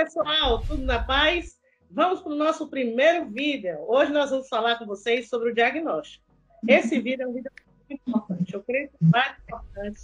pessoal, tudo na paz? Vamos para o nosso primeiro vídeo. Hoje nós vamos falar com vocês sobre o diagnóstico. Esse vídeo é um vídeo muito importante, eu creio que é o mais importante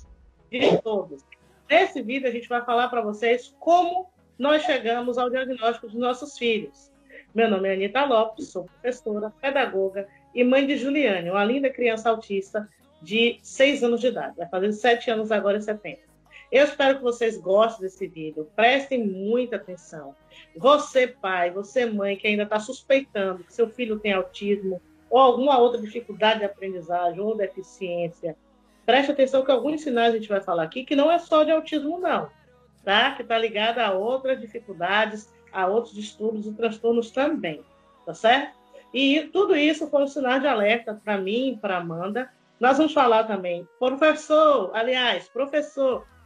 de todos. Nesse vídeo a gente vai falar para vocês como nós chegamos ao diagnóstico dos nossos filhos. Meu nome é Anita Lopes, sou professora, pedagoga e mãe de Juliane, uma linda criança autista de 6 anos de idade. Vai fazer 7 anos agora em setembro. Eu espero que vocês gostem desse vídeo. Prestem muita atenção. Você, pai, você, mãe, que ainda está suspeitando que seu filho tem autismo ou alguma outra dificuldade de aprendizagem ou deficiência, preste atenção que alguns sinais a gente vai falar aqui, que não é só de autismo, não, tá? Que está ligado a outras dificuldades, a outros distúrbios e transtornos também, tá certo? E tudo isso foi um sinal de alerta para mim e para Amanda. Nós vamos falar também, professor,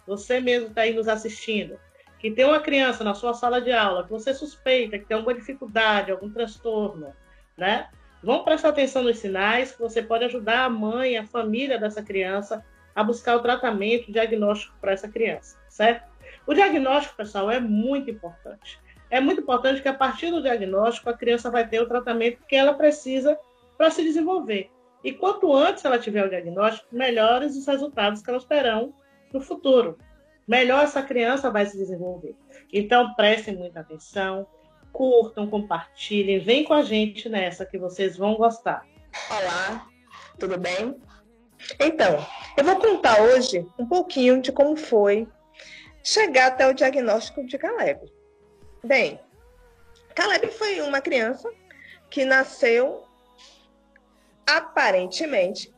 você mesmo está aí nos assistindo, que tem uma criança na sua sala de aula, que você suspeita que tem alguma dificuldade, algum transtorno, né? Vamos prestar atenção nos sinais, que você pode ajudar a mãe, a família dessa criança a buscar o tratamento, o diagnóstico para essa criança, certo? O diagnóstico, pessoal, é muito importante. É muito importante que a partir do diagnóstico a criança vai ter o tratamento que ela precisa para se desenvolver. E quanto antes ela tiver o diagnóstico, melhores os resultados que ela esperam no futuro. Melhor essa criança vai se desenvolver. Então, prestem muita atenção, curtam, compartilhem, vem com a gente nessa que vocês vão gostar. Olá, tudo bem? Então, eu vou contar hoje um pouquinho de como foi chegar até o diagnóstico de Caleb. Bem, Caleb foi uma criança que nasceu aparentemente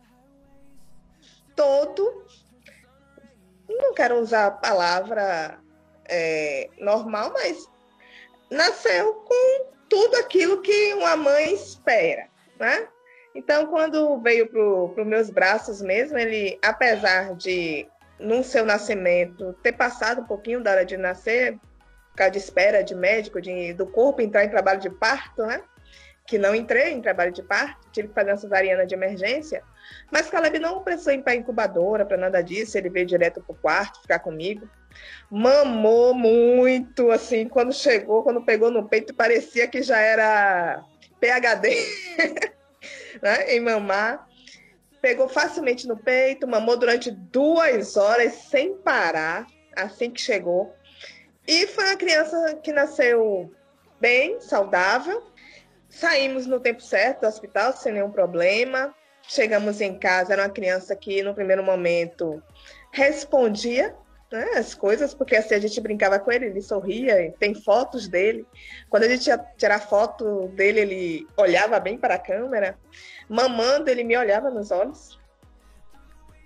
todo... Não quero usar a palavra normal, mas nasceu com tudo aquilo que uma mãe espera, né? Então, quando veio para os meus braços mesmo, ele, apesar de, no seu nascimento, ter passado um pouquinho da hora de nascer, por causa de espera de médico, do corpo entrar em trabalho de parto, né? Que não entrei em trabalho de parto, tive que fazer uma cesariana de emergência, mas Caleb não precisou ir para a incubadora, para nada disso, ele veio direto para o quarto, ficar comigo. Mamou muito, assim, quando pegou no peito, parecia que já era PhD, né, em mamar. Pegou facilmente no peito, mamou durante 2 horas, sem parar, assim que chegou. E foi uma criança que nasceu bem, saudável. Saímos no tempo certo do hospital, sem nenhum problema. Chegamos em casa, era uma criança que, no primeiro momento, respondia, né, as coisas, porque assim a gente brincava com ele, ele sorria, tem fotos dele. Quando a gente ia tirar foto dele, ele olhava bem para a câmera. Mamando, ele me olhava nos olhos.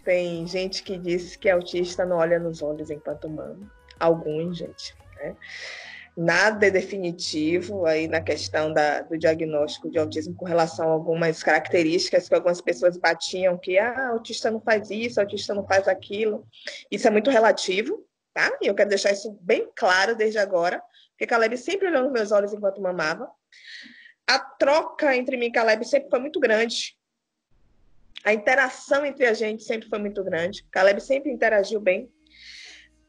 Tem gente que diz que autista não olha nos olhos enquanto mama. Alguns, gente, né? Nada é definitivo aí na questão do diagnóstico de autismo com relação a algumas características que algumas pessoas batiam, que autista não faz isso, autista não faz aquilo. Isso é muito relativo, tá? E eu quero deixar isso bem claro desde agora, porque Caleb sempre olhou nos meus olhos enquanto mamava. A troca entre mim e Caleb sempre foi muito grande. A interação entre a gente sempre foi muito grande. Caleb sempre interagiu bem.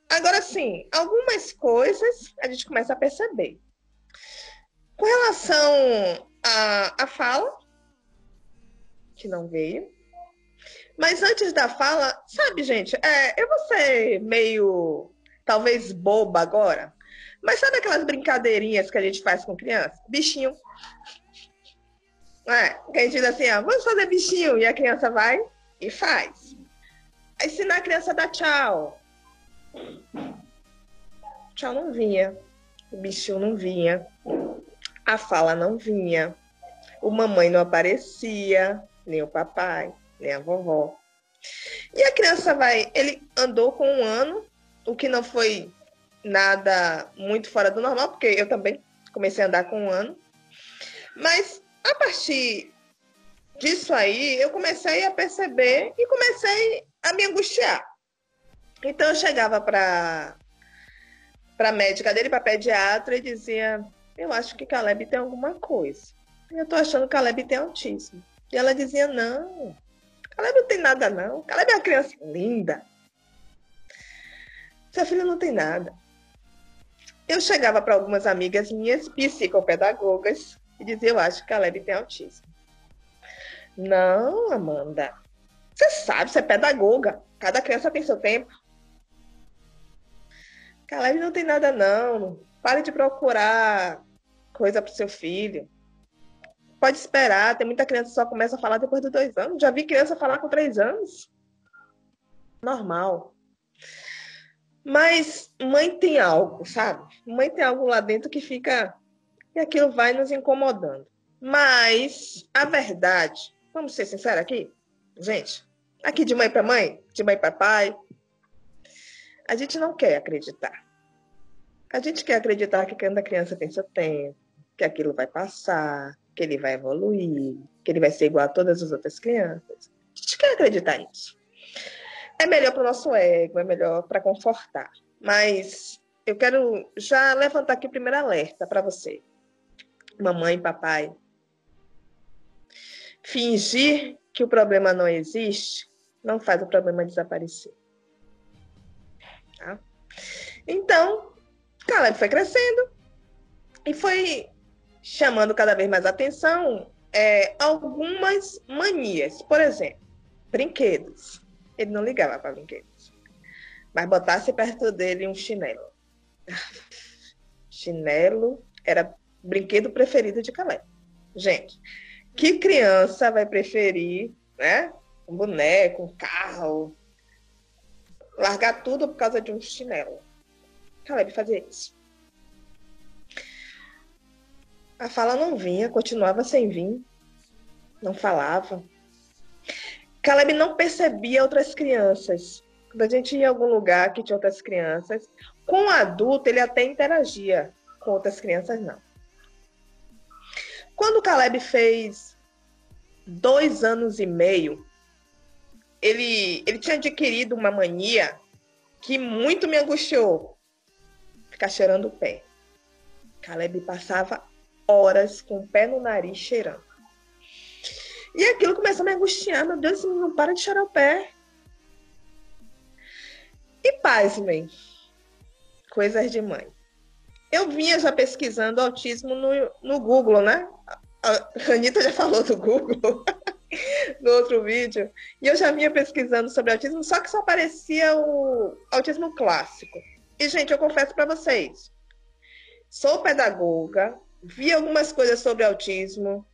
Agora, sim, algumas coisas a gente começa a perceber. Com relação à fala, que não veio. Mas antes da fala, sabe, gente, eu vou ser meio, talvez, boba agora, mas sabe aquelas brincadeirinhas que a gente faz com criança? Bichinho. Que a gente diz assim, vamos fazer bichinho, e a criança vai e faz. Aí, ensinar a criança a dar tchau. Tchau não vinha, o bichinho não vinha, a fala não vinha, o mamãe não aparecia, nem o papai, nem a vovó. E a criança ele andou com 1 ano, o que não foi nada muito fora do normal, porque eu também comecei a andar com 1 ano. Mas a partir disso aí, eu comecei a perceber e comecei a me angustiar. Então eu chegava para a médica dele, para a pediatra, e dizia, eu acho que Caleb tem alguma coisa. Eu estou achando que Caleb tem autismo. E ela dizia, não, Caleb não tem nada não. Caleb é uma criança linda. Seu filho não tem nada. Eu chegava para algumas amigas minhas, psicopedagogas, e dizia, eu acho que Caleb tem autismo. Não, Amanda. Você sabe, você é pedagoga. Cada criança tem seu tempo. Caleb não tem nada, não. Pare de procurar coisa para o seu filho. Pode esperar. Tem muita criança que só começa a falar depois de 2 anos. Já vi criança falar com 3 anos. Normal. Mas mãe tem algo, sabe? Mãe tem algo lá dentro que fica... E aquilo vai nos incomodando. Mas a verdade, vamos ser sinceros aqui, gente, aqui de mãe para mãe, de mãe para pai, a gente não quer acreditar. A gente quer acreditar que quando a criança tem seu tempo, que aquilo vai passar, que ele vai evoluir, que ele vai ser igual a todas as outras crianças. A gente quer acreditar nisso. É melhor para o nosso ego, é melhor para confortar. Mas eu quero já levantar aqui o primeiro alerta para você. Mamãe, papai, fingir que o problema não existe não faz o problema desaparecer. Tá? Então, Caleb foi crescendo e foi chamando cada vez mais atenção algumas manias. Por exemplo, brinquedos. Ele não ligava para brinquedos. Mas botasse perto dele um chinelo. Chinelo era brinquedo preferido de Caleb. Gente, que criança vai preferir, né? Um boneco, um carro, largar tudo por causa de um chinelo? Caleb fazia isso. A fala não vinha, continuava sem vir, não falava. Caleb não percebia outras crianças. Quando a gente ia em algum lugar que tinha outras crianças, com o adulto ele até interagia, com outras crianças não. Quando o Caleb fez 2 anos e meio, ele tinha adquirido uma mania que muito me angustiou. Ficar cheirando o pé. Caleb passava horas com o pé no nariz cheirando. E aquilo começou a me angustiar. Meu Deus, esse menino não para de cheirar o pé. E pasmem, coisas de mãe. Eu vinha já pesquisando autismo no Google, né? A Anitta já falou do Google no outro vídeo. E eu já vinha pesquisando sobre autismo, só que só aparecia o autismo clássico. E, gente, eu confesso para vocês, sou pedagoga, vi algumas coisas sobre autismo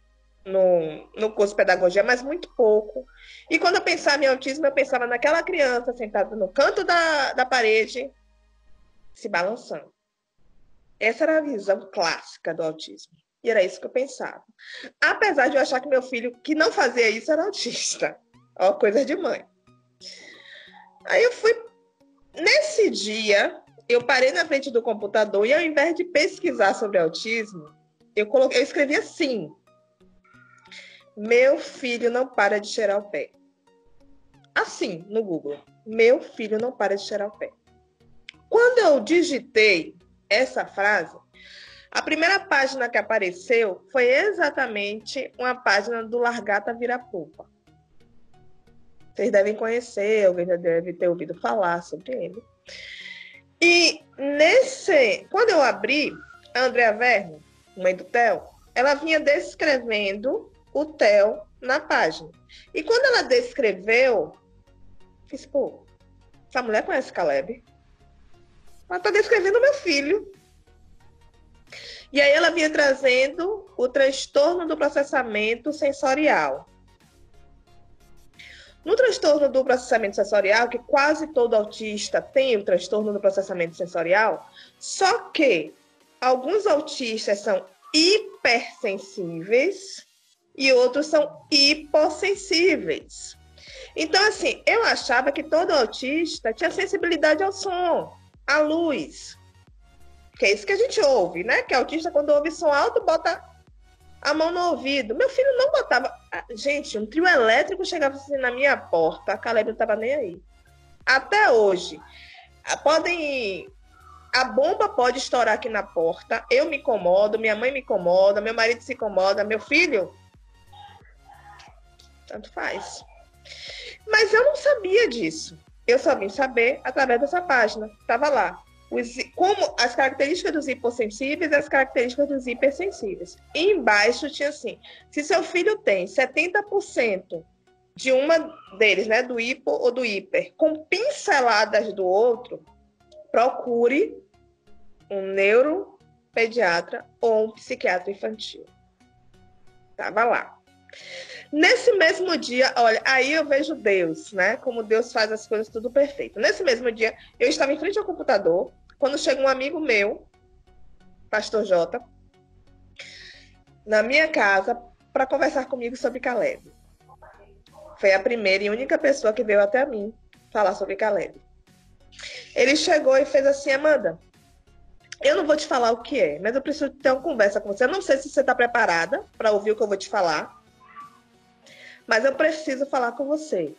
no curso de pedagogia, mas muito pouco. E quando eu pensava em autismo, eu pensava naquela criança sentada no canto da parede, se balançando. Essa era a visão clássica do autismo. E era isso que eu pensava. Apesar de eu achar que meu filho, que não fazia isso, era autista. Ó, coisa de mãe. Aí eu fui... Nesse dia, eu parei na frente do computador e ao invés de pesquisar sobre autismo, eu escrevi assim: meu filho não para de cheirar o pé. Assim, no Google. Meu filho não para de cheirar o pé. Quando eu digitei essa frase, a primeira página que apareceu foi exatamente uma página do Largata Vira-Polpa. Vocês devem conhecer, alguém já deve ter ouvido falar sobre ele. E quando eu abri, a Andrea Verno, mãe do Theo, ela vinha descrevendo o Theo na página. E quando ela descreveu, fiz, pô, essa mulher conhece Caleb? Ela está descrevendo o meu filho. E aí ela vinha trazendo o transtorno do processamento sensorial. No transtorno do processamento sensorial, que quase todo autista tem o transtorno do processamento sensorial, só que alguns autistas são hipersensíveis e outros são hipossensíveis. Então, assim, eu achava que todo autista tinha sensibilidade ao som, à luz. Que é isso que a gente ouve, né? Que autista, quando ouve som alto, bota a mão no ouvido. Meu filho não botava... Gente, um trio elétrico chegava assim na minha porta, a Caleb não estava nem aí. Até hoje. A bomba pode estourar aqui na porta, eu me incomodo, minha mãe me incomoda, meu marido se incomoda, meu filho... Tanto faz. Mas eu não sabia disso. Eu só vim saber através dessa página. Estava lá. como as características dos hipossensíveis e as características dos hipersensíveis. E embaixo tinha assim, se seu filho tem 70% de uma deles, né, do hipo ou do hiper, com pinceladas do outro, procure um neuropediatra ou um psiquiatra infantil. Tava lá. Nesse mesmo dia, olha, aí eu vejo Deus, né? Como Deus faz as coisas tudo perfeito. Nesse mesmo dia, eu estava em frente ao computador, quando chega um amigo meu, Pastor Jota, na minha casa, para conversar comigo sobre Caleb. Foi a primeira e única pessoa que veio até mim falar sobre Caleb. Ele chegou e fez assim, Amanda, eu não vou te falar o que é, mas eu preciso ter uma conversa com você. Eu não sei se você está preparada para ouvir o que eu vou te falar, mas eu preciso falar com você.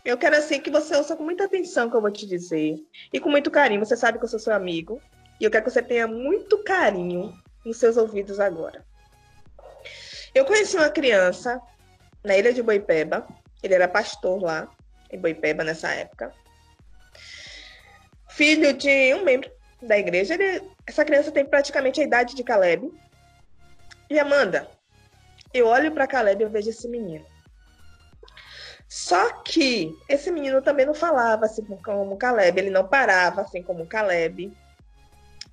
Eu quero, assim, que você ouça com muita atenção o que eu vou te dizer. E com muito carinho. Você sabe que eu sou seu amigo. E eu quero que você tenha muito carinho nos seus ouvidos agora. Eu conheci uma criança na ilha de Boipeba. Ele era pastor lá, em Boipeba, nessa época. Filho de um membro da igreja. Essa criança tem praticamente a idade de Caleb. E Amanda, eu olho para Caleb e eu vejo esse menino. Só que esse menino também não falava assim como Caleb, ele não parava assim como Caleb.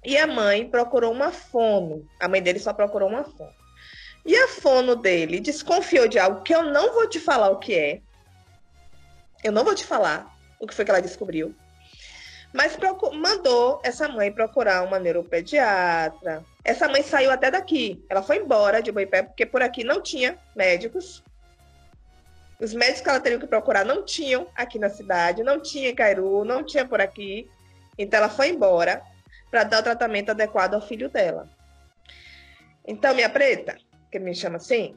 E a mãe procurou uma fono. A mãe dele só procurou uma fono. E a fono dele desconfiou de algo que eu não vou te falar o que é. Eu não vou te falar o que foi que ela descobriu. Mas mandou essa mãe procurar uma neuropediatra. Essa mãe saiu até daqui. Ela foi embora de Boipeba, porque por aqui não tinha médicos. Os médicos que ela teria que procurar não tinham aqui na cidade, não tinha em Cairu, não tinha por aqui. Então ela foi embora para dar o tratamento adequado ao filho dela. Então, minha preta, que me chama assim,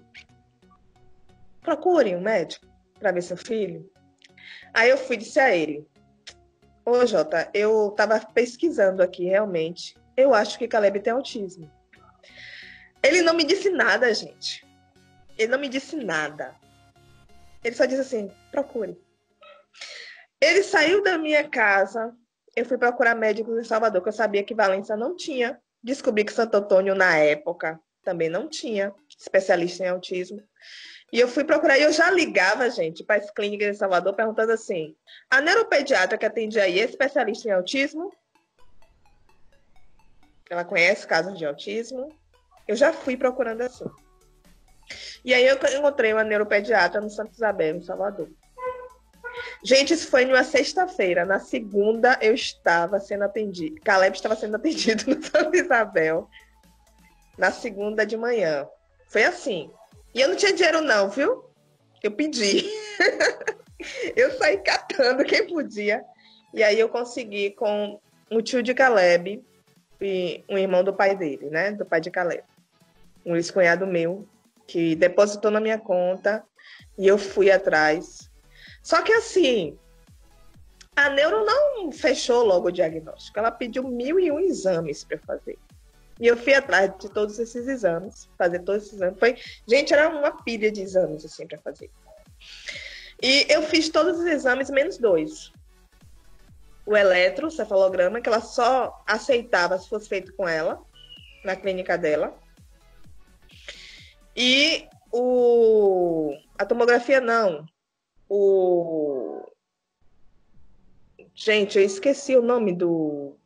procure um médico para ver seu filho. Aí eu fui e disse a ele, ô Jota, eu estava pesquisando aqui realmente, eu acho que Caleb tem autismo. Ele não me disse nada, gente. Ele não me disse nada. Ele só disse assim, procure. Ele saiu da minha casa, eu fui procurar médicos em Salvador, que eu sabia que Valença não tinha. Descobri que Santo Antônio, na época, também não tinha especialista em autismo. E eu fui procurar, e eu já ligava, gente, para as clínicas em Salvador, perguntando assim, a neuropediatra que atende aí é especialista em autismo? Ela conhece casos de autismo? Eu já fui procurando assim. E aí eu encontrei uma neuropediatra no Santa Isabel, em Salvador. Gente, isso foi numa sexta-feira. Na segunda, eu estava sendo atendida. Caleb estava sendo atendido no Santa Isabel. Na segunda de manhã. Foi assim. E eu não tinha dinheiro não, viu? Eu pedi. Eu saí catando quem podia. E aí eu consegui com o tio de Caleb e um irmão do pai dele, né? Do pai de Caleb. Um ex-cunhado meu, que depositou na minha conta e eu fui atrás. Só que assim, a neuro não fechou logo o diagnóstico. Ela pediu 1001 exames para fazer. E eu fui atrás de todos esses exames, fazer todos esses exames. Gente, era uma pilha de exames assim para fazer. E eu fiz todos os exames menos 2. O eletrocefalograma, que ela só aceitava se fosse feito com ela, na clínica dela. E a tomografia não. Gente, eu esqueci o nome do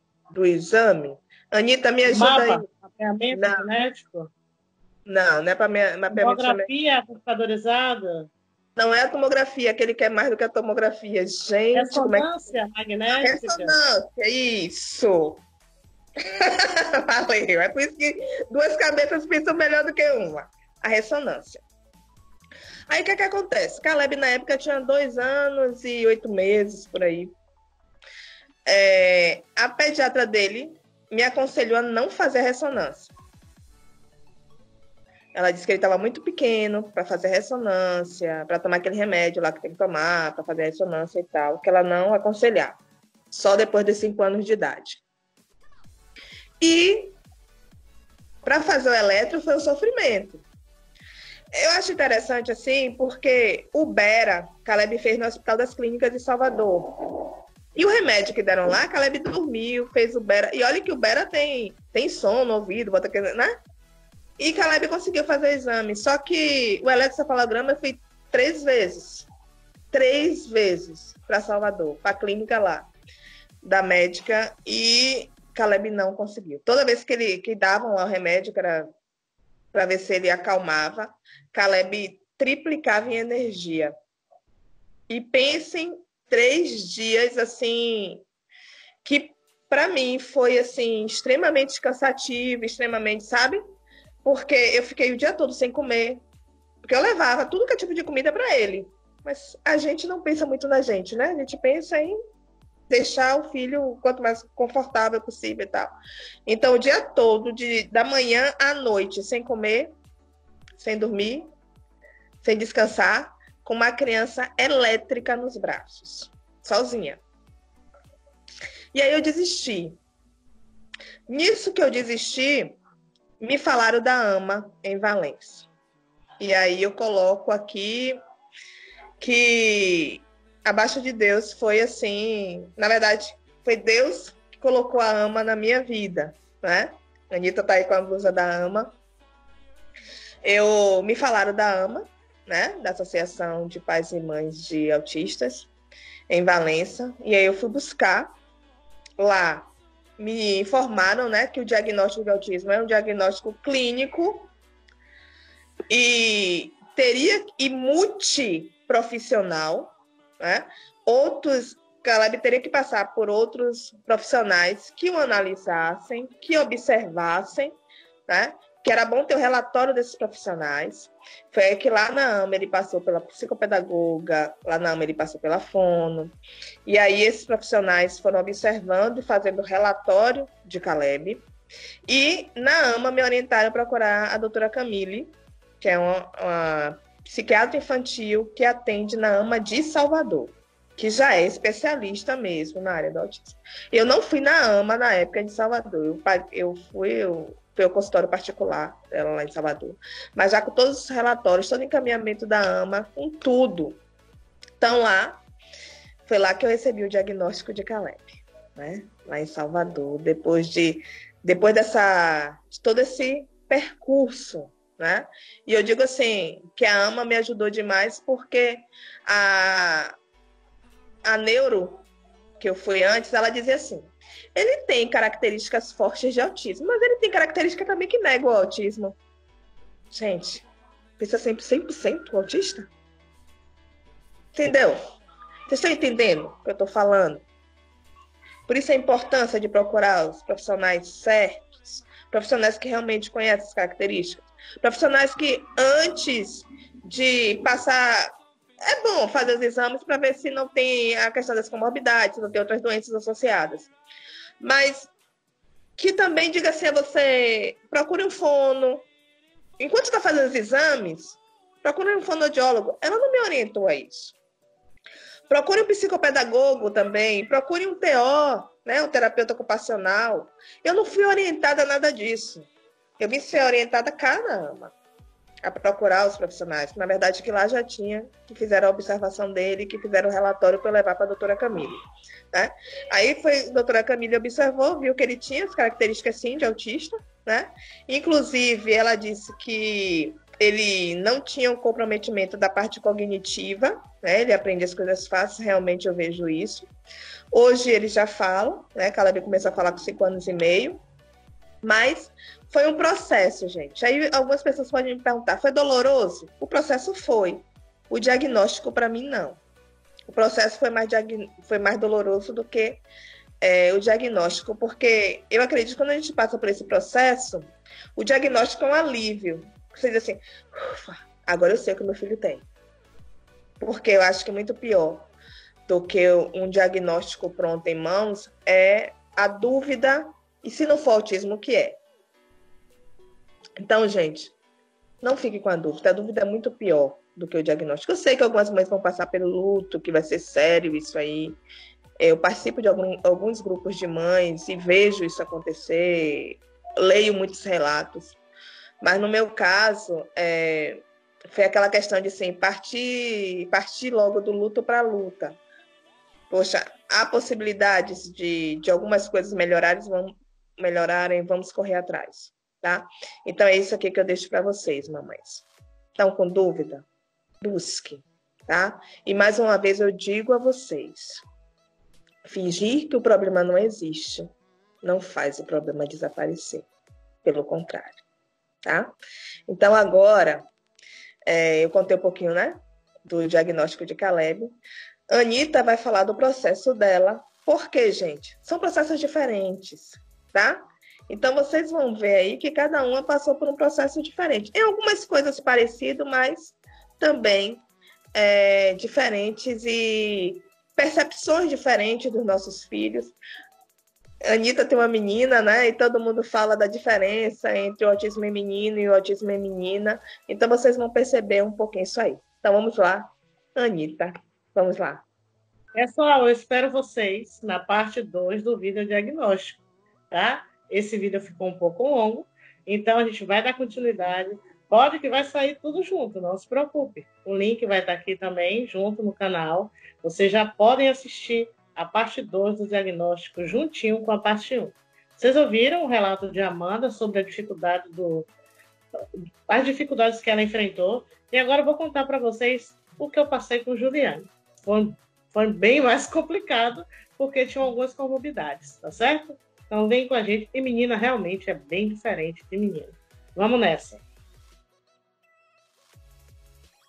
exame. Anitta, me ajuda Mapa, aí. mapeamento Não. genético. Não é para mapeamento genético. Tomografia computadorizada. Não é a tomografia, que ele quer mais do que a tomografia. Gente, Ressonância magnética. Ressonância, isso. Valeu. É por isso que 2 cabeças pensam melhor do que uma. A ressonância. Aí o que acontece? Caleb na época tinha 2 anos e 8 meses, por aí. A pediatra dele me aconselhou a não fazer a ressonância. Ela disse que ele estava muito pequeno para fazer ressonância, para tomar aquele remédio lá que tem que tomar, para fazer a ressonância e tal, que ela não aconselhava. Só depois de 5 anos de idade. E para fazer o eletro foi um sofrimento. Eu acho interessante, assim, porque o Bera, Caleb fez no Hospital das Clínicas de Salvador. E o remédio que deram lá, Caleb dormiu, fez o Bera. E olha que o Bera tem som no ouvido, bota aquele, né? E Caleb conseguiu fazer o exame. Só que o eletrocefalograma foi 3 vezes. 3 vezes para Salvador, para a clínica lá, da médica. E Caleb não conseguiu. Toda vez que davam lá o remédio, que era para ver se ele acalmava, Caleb triplicava em energia. E pensem 3 dias, assim, que para mim foi, assim, extremamente cansativo, extremamente, sabe? Porque eu fiquei o dia todo sem comer. Porque eu levava tudo que é tipo de comida para ele. Mas a gente não pensa muito na gente, né? A gente pensa em deixar o filho quanto mais confortável possível e tal. Então, o dia todo, da manhã à noite, sem comer, sem dormir, sem descansar, com uma criança elétrica nos braços, sozinha. E aí eu desisti. Nisso que eu desisti, me falaram da AMA em Valença. E aí eu coloco aqui que abaixo de Deus foi assim, na verdade, foi Deus que colocou a AMA na minha vida, né? A Anitta tá aí com a blusa da AMA. Me falaram da AMA, né? Da Associação de Pais e Mães de Autistas, em Valença. E aí eu fui buscar lá. Me informaram, né, que o diagnóstico de autismo é um diagnóstico clínico e multiprofissional, né? Caleb teria que passar por outros profissionais que o analisassem, que observassem, né? Que era bom ter o relatório desses profissionais. Foi que lá na AMA ele passou pela psicopedagoga, lá na AMA ele passou pela fono. E aí esses profissionais foram observando e fazendo relatório de Caleb. E na AMA me orientaram a procurar a doutora Camille, que é uma psiquiatra infantil que atende na AMA de Salvador, que já é especialista mesmo na área do autismo. Eu não fui na AMA na época de Salvador, eu fui ao consultório particular dela lá em Salvador, mas já com todos os relatórios, todo o encaminhamento da AMA, com tudo. Então lá, foi lá que eu recebi o diagnóstico de Caleb, né? Lá em Salvador, depois de todo esse percurso, né? E eu digo assim, que a AMA me ajudou demais porque a neuro, que eu fui antes, ela dizia assim, ele tem características fortes de autismo, mas ele tem característica também que nega o autismo. Gente, pensa sempre 100% autista? Entendeu? Vocês estão entendendo o que eu estou falando? Por isso a importância de procurar os profissionais certos, profissionais que realmente conhecem as características, profissionais que antes de passar... É bom fazer os exames para ver se não tem a questão das comorbidades, se não tem outras doenças associadas. Mas que também diga assim a você, procure um fono. Enquanto está fazendo os exames, procure um fonoaudiólogo. Ela não me orientou a isso. Procure um psicopedagogo também, procure um TO, né, um terapeuta ocupacional. Eu não fui orientada a nada disso. Eu vim ser orientada cá na AMA, a procurar os profissionais. Na verdade, que lá já tinha, que fizeram a observação dele, que fizeram o relatório para levar para a doutora Camille. Né? Aí a doutora Camille observou, viu que ele tinha as características, sim, de autista. Né? Inclusive, ela disse que ele não tinha um comprometimento da parte cognitiva, né? Ele aprende as coisas fáceis, realmente eu vejo isso. Hoje ele já fala, né? Caleb começou a falar com 5 anos e meio, mas foi um processo, gente. Aí algumas pessoas podem me perguntar, foi doloroso? O processo foi. O diagnóstico, para mim, não. O processo foi mais doloroso do que o diagnóstico, porque eu acredito que quando a gente passa por esse processo, o diagnóstico é um alívio. Você diz assim, ufa, agora eu sei o que meu filho tem. Porque eu acho que muito pior do que um diagnóstico pronto em mãos é a dúvida, e se não for autismo, o que é? Então, gente, não fique com a dúvida é muito pior do que o diagnóstico. Eu sei que algumas mães vão passar pelo luto, que vai ser sério isso aí. Eu participo de alguns grupos de mães e vejo isso acontecer, leio muitos relatos. Mas no meu caso, foi aquela questão de assim, partir logo do luto para a luta. Poxa, há possibilidades de algumas coisas melhorarem, vamos correr atrás, tá? Então, é isso aqui que eu deixo para vocês, mamães. Estão com dúvida? Busque, tá? E mais uma vez eu digo a vocês, fingir que o problema não existe não faz o problema desaparecer. Pelo contrário, tá? Então, agora, eu contei um pouquinho, né? Do diagnóstico de Caleb. Anitta vai falar do processo dela. Por quê, gente? São processos diferentes, tá? Então, vocês vão ver aí que cada uma passou por um processo diferente. Em algumas coisas parecidas, mas também diferentes e percepções diferentes dos nossos filhos. Anitta tem uma menina, né? E todo mundo fala da diferença entre o autismo em menino e o autismo em menina. Então, vocês vão perceber um pouquinho isso aí. Então, vamos lá. Anitta, vamos lá. Pessoal, eu espero vocês na parte 2 do vídeo diagnóstico, tá? Esse vídeo ficou um pouco longo, então a gente vai dar continuidade. Pode que vai sair tudo junto, não se preocupe. O link vai estar aqui também, junto no canal. Vocês já podem assistir a parte 2 do diagnóstico juntinho com a parte 1. Vocês ouviram o relato de Amanda sobre as dificuldades que ela enfrentou. E agora eu vou contar para vocês o que eu passei com Juliane. Foi bem mais complicado, porque tinham algumas comorbidades, tá certo? Então vem com a gente. E menina realmente é bem diferente de menino. Vamos nessa.